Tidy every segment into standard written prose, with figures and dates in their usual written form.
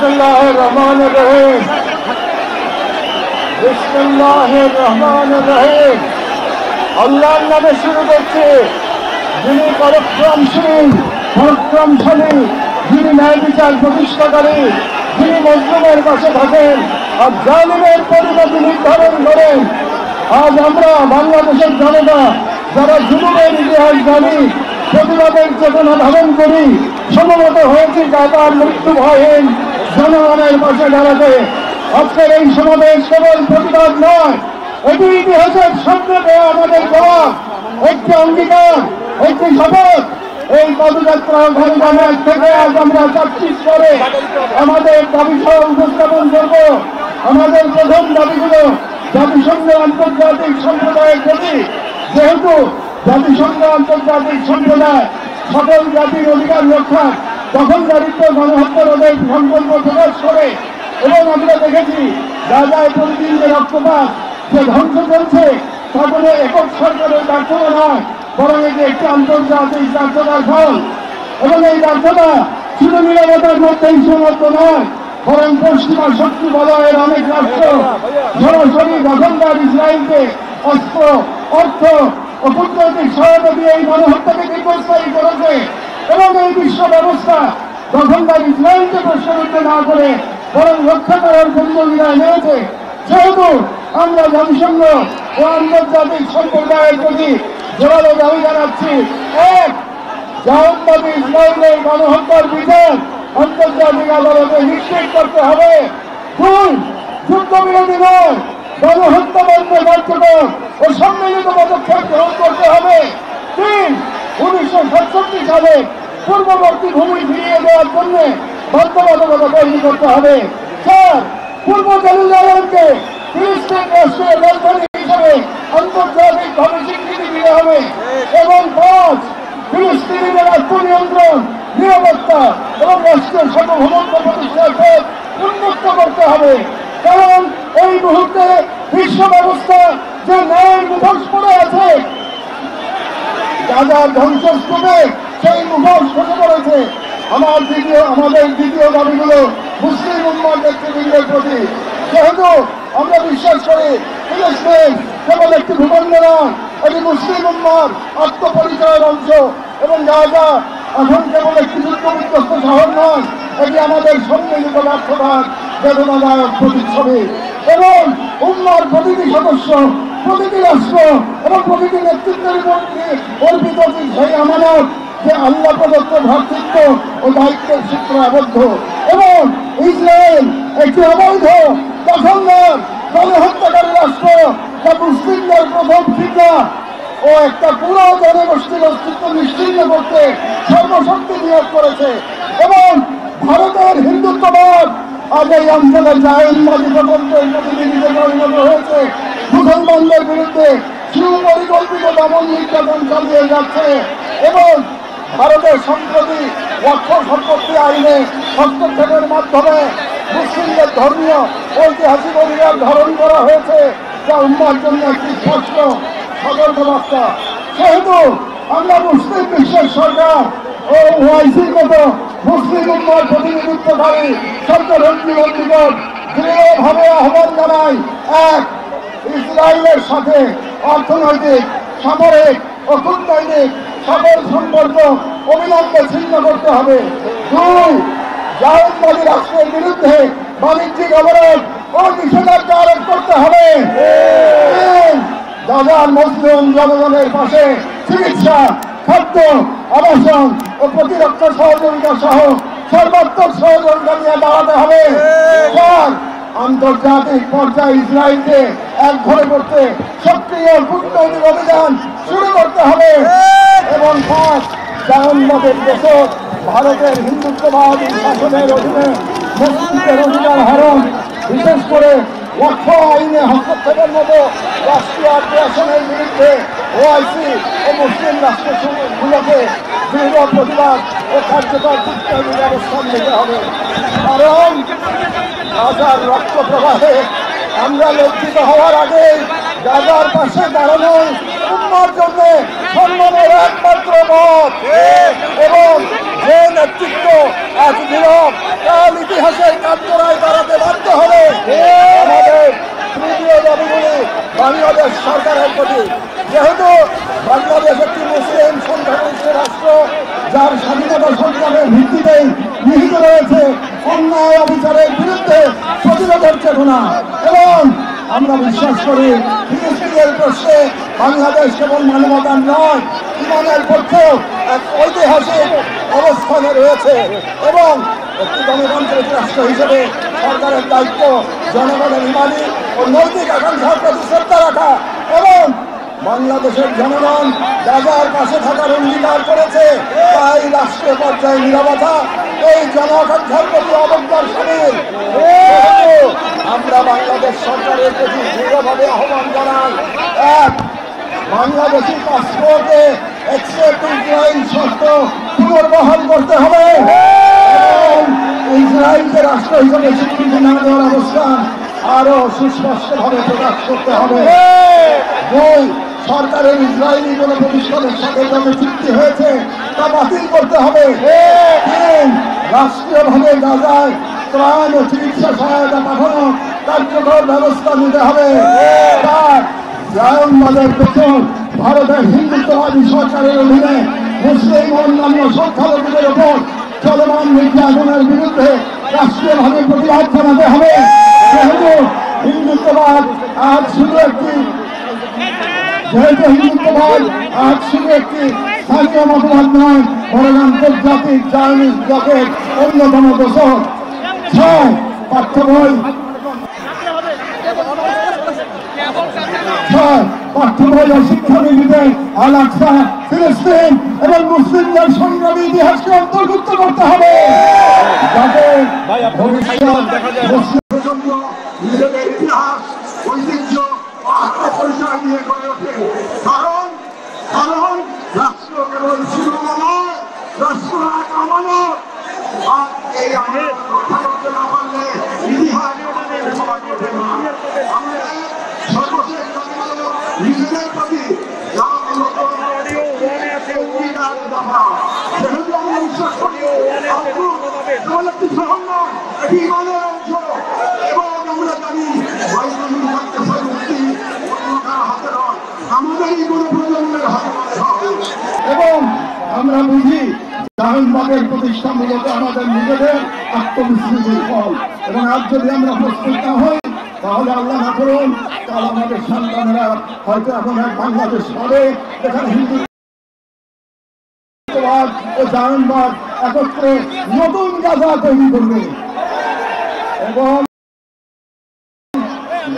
বিসমিল্লাহির রহমানির রহিম। বিসমিল্লাহির রহমানির রহিম। আল্লাহর নামে শুরু করছি, যিনি পরাক্রমশীল, পরাক্রমশালী, যিনি ন্যায় বিচার প্রতিষ্ঠাকারী, যিনি মজলুমের পাশে থাকেন আর জালিমের পরিণতি নির্ধারণ করেন। আজ আমরা বাংলাদেশের জনতা যারা জুলুমের ইতিহাস জানি, প্রতিবাদের চেতনা ধারণ করি, সমবেত হয়েছি গাজার মৃত্যু ভয়হীন জনগণের পাশে দাঁড়াতে। আজকের এই সমাবেশ কেবল প্রতিবাদ নয়, এটি ইতিহাসের সামনে দেওয়া আমাদের জবাব, একটি অঙ্গীকার, একটি শপথ। এই পদযাত্রা ঘনঘনের থেকে আজ আমরা ৪৫ করে আমাদের দাবি সহ উপস্থাপন করব। আমাদের প্রথম দাবিগুলো জাতিসংঘ আন্তর্জাতিক সম্প্রদায়ের প্রতি, যেহেতু জাতিসংঘ আন্তর্জাতিক সম্প্রদায় সকল জাতির অধিকার রক্ষা, দখলদারিত্ব, গণহত্যা রোধের সংকল্প প্রকাশ করে। এবং আমরা দেখেছি গাজায় প্রতিদিন যে রক্তপাত, যে ধ্বংস চলছে, তা কোনো একক সরকারের ব্যর্থতা নয়, বরং এটি একটি আন্তর্জাতিক ব্যর্থতার ফল। এবং এই ব্যর্থতা শুধু নিরাপত্তার মধ্যেই সীমাবদ্ধ নয়, বরং পশ্চিমা শক্তি বলয়ের অনেক রাষ্ট্র সরাসরি দখলদার ইসরায়েলকে অস্ত্র, অর্থ ও কূটনৈতিক সহায়তা দিয়ে এই গণহত্যাকে দীর্ঘস্থায়ী করেছে। এবং এই বিশ্ব ব্যবস্থা দখলদার ইসরায়েলকে প্রশ্নবিদ্ধ না করে বরং রক্ষা করার প্রতিযোগিতায় নেমেছে। যেহেতু আমরা জাতিসংঘ ও আন্তর্জাতিক সম্প্রদায়ের প্রতি জোরালো দাবি জানাচ্ছি, এক, জাহাজবাদী ইসরায়েলের গণহত্যার বিচার আন্তর্জাতিক আদালতে নিশ্চিত করতে হবে। দুই, যুদ্ধবিরোধী নয়, গণহত্যা বন্ধে কার্যকর ও সম্মিলিত পদক্ষেপ গ্রহণ করতে হবে। তিন, 1967 সালে পূর্ববর্তী ভূমি ফিরিয়ে দেওয়ার জন্য বাধ্যবাধকতা তৈরি করতে হবে। চার, পূর্ব জেরুজালেমকে ফিলিস্তিন রাষ্ট্রের রাজধানী হিসেবে আন্তর্জাতিকভাবে স্বীকৃতি দিতে হবে। এবং পাঁচ, ফিলিস্তিনিদের আত্মনিয়ন্ত্রণ, নিরাপত্তা এবং রাষ্ট্রের সার্বভৌমত্ব প্রতিষ্ঠার পথ উন্মুক্ত করতে হবে। কারণ এই মুহূর্তে বিশ্ব ব্যবস্থা যে ন্যায় মুখোশ পড়ে আছে, গাজার ধ্বংসস্তূপে সেই মুখোশ খসে পড়েছে। আমাদের দ্বিতীয় দাবিগুলো মুসলিম উম্মার নেতৃবৃন্দের প্রতি। যেহেতু আমরা বিশ্বাস করি ফিলিস্তিন কেবল একটি ভূখণ্ড নয়, এটি মুসলিম উম্মার আত্মপরিচয়ের অংশ। এবং গাজা এখন কেবল একটি যুদ্ধবিধ্বস্ত শহর নয়, এটি আমাদের সম্মিলিত ব্যর্থতার বেদনাদায়ক প্রতিচ্ছবি। এবং উম্মার প্রতিটি সদস্য, প্রতিটি রাষ্ট্র এবং প্রতিটি নেতৃত্বের অর্পিত সেই আমানত যে আল্লাহ প্রদত্ত ভ্রাতৃত্ব ও দায়িত্বের সূত্রে আবদ্ধ। এবং ইসরায়েল একটি অবৈধ, দখলদার, গণহত্যাকারী রাষ্ট্র, যা মুসলিমদের প্রথম ঠিকা ও একটা পুরো জনগোষ্ঠীর অস্তিত্ব নিশ্চিন্ন করতে সর্বশক্তি নিয়োগ করেছে। এবং ভারতের হিন্দুত্ববাদ আজ এই অঞ্চলের জায়নবাদী প্রকল্পের প্রতিনিধিতে পরিণত হয়েছে। মুসলমানদের বিরুদ্ধে সুপরিকল্পিত দমন নির্যাতন চালিয়ে যাচ্ছে। এবং ভারতের সম্প্রতি ওয়াকফ সম্পত্তি আইনে হস্তক্ষেপের মাধ্যমে মুসলিমদের ধর্মীয় ঐতিহাসিক অধিকার ধারণ করা হয়েছে, যা উম্মার জন্য একটি স্পষ্ট সতর্কবার্তা। সেহেতু আমরা মুসলিম বিশ্বের সরকার ও ওআইসির মতো মুসলিম উম্মার প্রতিনিধিত্বকারী সরকারের নিকট দৃঢ়ভাবে আহ্বান জানাই, এক, ইসরায়েলের সাথে অর্থনৈতিক, সামরিক ও কূটনৈতিক সকল সম্পর্ক অবিলম্বে ছিন্ন করতে হবে। দুই, জায়নবাদী রাষ্ট্রের বিরুদ্ধে বাণিজ্যিক অবরোধ ও নিষেধাজ্ঞা আরোপ করতে হবে। তিন, গাজার মুসলিম জনগণের পাশে চিকিৎসা, খাদ্য, আবাসন ও প্রতিরক্ষা সহযোগিতা সহ সর্বাত্মক সহযোগিতা নিয়ে দাঁড়াতে হবে। চার, আন্তর্জাতিক পর্যায়ে ইসরায়েলকে একঘরে করতে সক্রিয় কূটনৈতিক অভিযান শুরু করতে হবে। এবং পাঁচ, জাহান্নামের দেশে ভারতের হিন্দুত্ববাদী শাসনের অধীনে মুসলিমদের অধিকার হরণ, বিশেষ করে ওয়াকফ আইনে হস্তক্ষেপের মতো রাষ্ট্রীয় আগ্রাসনের বিরুদ্ধে ওআইসি ও মুসলিম রাষ্ট্রগুলোকে দৃঢ় প্রতিবাদ ও কার্যকর কূটনৈতিক ব্যবস্থা নিতে হবে। কারণ গাজার রক্ত প্রবাহে আমরা লজ্জিত হওয়ার আগে গাজার পাশে দাঁড়ানোই উম্মার জন্য সম্মানের একমাত্র পথ। এবং যে নেতৃত্ব আজ নীরব, কাল ইতিহাসের কাঠগড়ায় দাঁড়াতে বাধ্য হবে। আমাদের তৃতীয় দাবিগুলি বাংলাদেশ সরকারের প্রতি, যেহেতু বাংলাদেশ একটি মুসলিম সংখ্যাগরিষ্ঠ রাষ্ট্র, যার স্বাধীনতা সংগ্রামের ভিত্তিতেই নিহিত রয়েছে অন্যায় অবিচারের বিরুদ্ধে প্রতিরোধের চেতনা, এবং আমরা বিশ্বাস করি ফিলিস্তিনের প্রশ্নে বাংলাদেশ কেবল মানবতার নয়, ইমানের পক্ষেও এক ঐতিহাসিক অবস্থানে রয়েছে, এবং একটি গণতান্ত্রিক রাষ্ট্র হিসেবে সরকারের দায়িত্ব জনগণের ইমানি ও নৈতিক আকাঙ্ক্ষার প্রতি শ্রদ্ধা রাখা, এবং বাংলাদেশের জনগণ গাজার পাশে থাকার অঙ্গীকার করেছে, তাই রাষ্ট্রীয় পর্যায়ে নীরবতা এই জন আকাঙ্ক্ষার প্রতি অবজ্ঞার সামিল। আমরা বাংলাদেশ সরকারের প্রতি দৃঢ়ভাবে আহ্বান জানাই, এক, বাংলাদেশি পাসপোর্টে ইসরায়েল শর্ত পুনর্বহাল করতে হবে এবং ইসরায়েলকে রাষ্ট্র হিসেবে স্বীকৃতি না দেওয়ার অবস্থান আরো সুস্পষ্টভাবে প্রকাশ করতে হবে। দুই, সরকারের ইসরায়েলি কোন প্রতিষ্ঠানের সাথে যত চুক্তি হয়েছে তা বাতিল করতে হবে। তিন, রাষ্ট্রীয়ভাবে গাজায় ত্রাণ ও চিকিৎসা সহায়তা পাঠানো কার্যকর ব্যবস্থা নিতে হবে। চার, জায়নবাদের পেছন ভারতের হিন্দুত্ববাদী সরকারের অধীনে মুসলিম ও অন্যান্য সংখ্যালঘুদের ওপর চলমান নির্যাতনের বিরুদ্ধে রাষ্ট্রীয়ভাবে প্রতিবাদ জানাতে হবে। যেহেতু হিন্দুত্ববাদ আজ শুধু একটি স্থানীয় মতবাদ নয়, বরং আন্তর্জাতিক জায়নিস্ট ব্লকের অন্যতম দোষর। ছয়, পাঠ্য বই ও শিক্ষানীতিতে আল আকসা, ফিলিস্তিন এবং মুসলিমদের সংগ্রামী ইতিহাসকে অন্তর্ভুক্ত করতে হবে, যাতে নিজেদের ইতিহাস, ঐতিহ্য, আত্মপরিচয় নিয়ে গড়ে ওঠে। কারণ রাষ্ট্র কেবল শিরোমা নয়, রাষ্ট্র এক আমানত, আর এই আমানত রক্ষা করতে না পারলে ইতিহাস ওঠে না। আমাদের সর্বশেষ নিজেদের প্রতি যেহেতু আমরা বিশ্বাস করি একটি শহর নয়, এটি ইমানের অংশ, এবং আমরা জানি মুক্তি হাতে নয়, আমাদেরই কোনো প্রজন্মের হাতে, এবং আমরা বুঝি জাহানবাগের প্রতিষ্ঠা মূলত আমাদের নিজেদের আত্মবিস্মৃতির ফল, এবং আজ যদি আমরা প্রস্তুত না হই তাহলে আল্লাহ না করুন কাল আমাদের সন্তানেরা হয়তো এখন এক বাংলাদেশ হবে যেখানে হিন্দুত্ববাদ ও জাহানবাগ একত্রে নতুন গাজা তৈরি করবে, এবং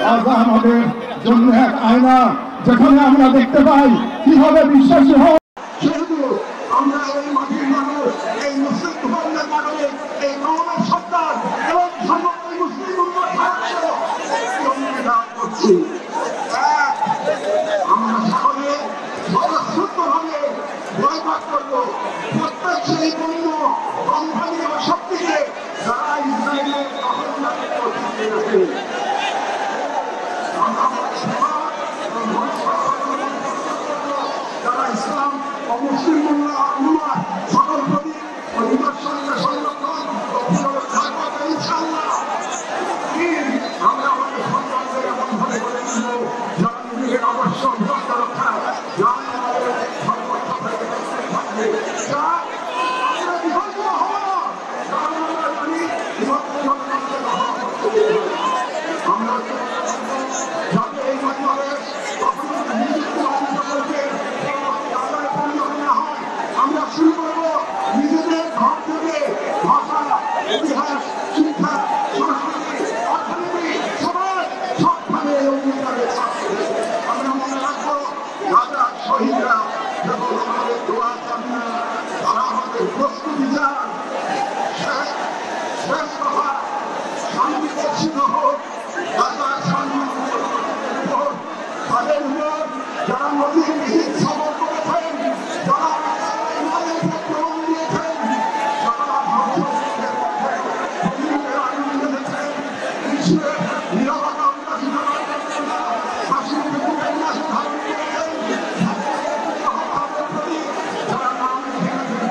গাজা আমাদের জন্য এক আয়না, যেখানে আমরা দেখতে পাই কিভাবে বিশ্বাসী হয়। যেহেতু আমরা এই মাটির মানুষ, এই মুসলিম ধর্মের মানুষ, এই কওমের সন্তান এবং সমগ্র মুসলিম উম্মাহ করছি, আমরা সকলে স্বতঃস্ফূর্তভাবে বয়কট করব প্রত্যেক সেই পণ্য কোম্পানি ও শক্তিকে যারা ইসরায়েলের যারা ইসলাম ও মুসলিম উম্মাহ সকল প্রতি অধিকার সঙ্গে সংরক্ষণ ইনশাআল্লাহ আমরা আমাদের সন্তানদের এমন ভাবে করে দিব যারা নিজেদের অবশ্য অধিকার রক্ষা আমরা শুরু করবো নিজেদের ঘর থেকে ভাষা, ইতিহাস, শিক্ষা, সংস্কৃতি, অর্থনীতি সবভাবে আমরা মনে রাখবো রাজার শহীদরা যখন আমাদের দোয়া চান না, তারা আমাদের প্রস্তুতি চান। শেষ কথা, শান্তি প্রতিষ্ঠিত হোক, রাজার সম্মান তাদের উপর যারা নদীর নিহিত সবর করেছেন, যারা প্রমাণ দিয়েছেন, যারা নিরাপত্তা উন্নতি যারা নাম লিখেছেন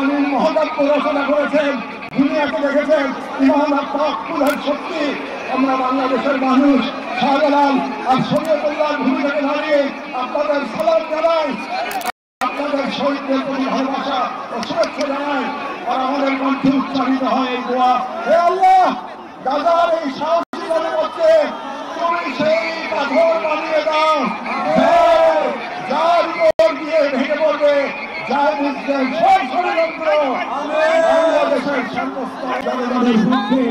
কোরআনের মহাকাব্য রচনা করেছেন, দুনিয়াকে দেখেছেন ইমান আত্মাকুলের শক্তি। আমরা বাংলাদেশের মানুষ শাহজালাল আর শরীয়তুল্লাহর ভূমি থেকে দাঁড়িয়ে আপনাদের সালাম জানাই, আপনাদের শহীদদের প্রতি ভালোবাসা ও শুভেচ্ছা জানাই। আর আমাদের কণ্ঠে উচ্চারিত হয় এই দোয়া, হে আল্লাহ, গাজার এই সাহসী জনপদকে তুমি সেই পাথর বানিয়ে দাও যার উপর দিয়ে ভেঙে পড়বে যার মধ্যে সব ষড়যন্ত্র বাংলাদেশের সর্বস্তরের জনগণের বিরুদ্ধে